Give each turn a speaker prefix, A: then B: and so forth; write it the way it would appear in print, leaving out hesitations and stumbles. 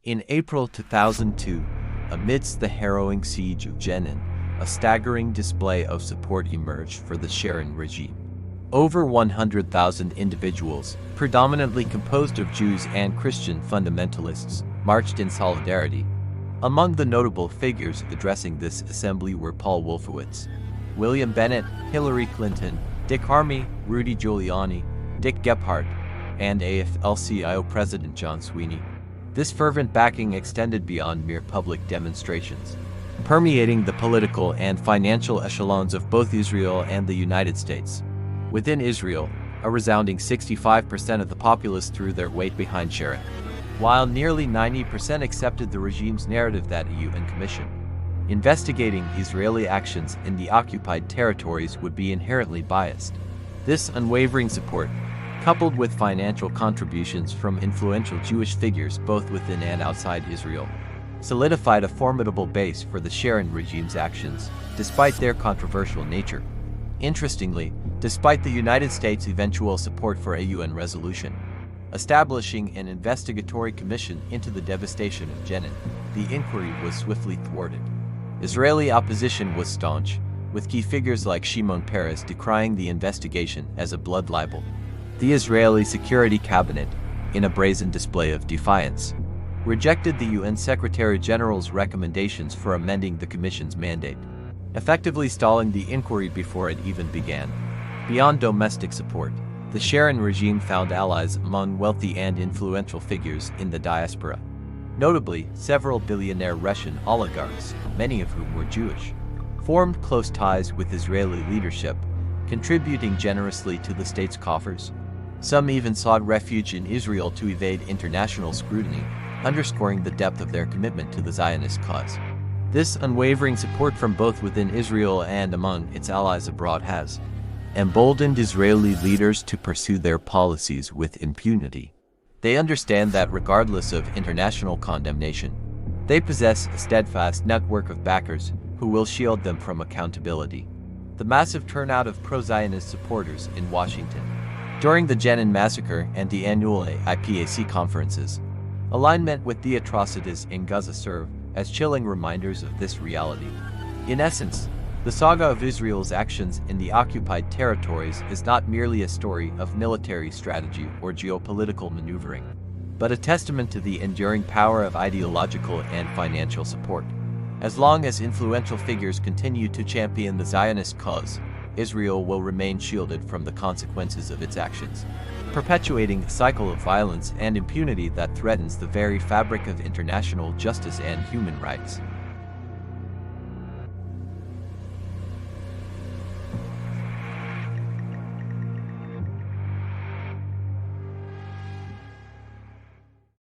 A: In April 2002, amidst the harrowing siege of Jenin, a staggering display of support emerged for the Sharon regime. Over 100,000 individuals, predominantly composed of Jews and Christian fundamentalists, marched in solidarity. Among the notable figures addressing this assembly were Paul Wolfowitz, William Bennett, Hillary Clinton, Dick Armey, Rudy Giuliani, Dick Gephardt, and AFL-CIO President John Sweeney. This fervent backing extended beyond mere public demonstrations, permeating the political and financial echelons of both Israel and the United States. Within Israel, a resounding 65% of the populace threw their weight behind Sharon, while nearly 90% accepted the regime's narrative that a UN commission investigating Israeli actions in the occupied territories would be inherently biased. This unwavering support, coupled with financial contributions from influential Jewish figures both within and outside Israel, solidified a formidable base for the Sharon regime's actions, despite their controversial nature. Interestingly, despite the United States' eventual support for a UN resolution establishing an investigatory commission into the devastation of Jenin, the inquiry was swiftly thwarted. Israeli opposition was staunch, with key figures like Shimon Peres decrying the investigation as a blood libel. The Israeli Security Cabinet, in a brazen display of defiance, rejected the UN Secretary General's recommendations for amending the Commission's mandate, effectively stalling the inquiry before it even began. Beyond domestic support, the Sharon regime found allies among wealthy and influential figures in the diaspora. Notably, several billionaire Russian oligarchs, many of whom were Jewish, formed close ties with Israeli leadership, contributing generously to the state's coffers. Some even sought refuge in Israel to evade international scrutiny, underscoring the depth of their commitment to the Zionist cause. This unwavering support from both within Israel and among its allies abroad has emboldened Israeli leaders to pursue their policies with impunity. They understand that regardless of international condemnation, they possess a steadfast network of backers who will shield them from accountability. The massive turnout of pro-Zionist supporters in Washington during the Jenin massacre and the annual IPAC conferences, alignment with the atrocities in Gaza serve as chilling reminders of this reality. In essence, the saga of Israel's actions in the occupied territories is not merely a story of military strategy or geopolitical maneuvering, but a testament to the enduring power of ideological and financial support. As long as influential figures continue to champion the Zionist cause, Israel will remain shielded from the consequences of its actions, perpetuating a cycle of violence and impunity that threatens the very fabric of international justice and human rights.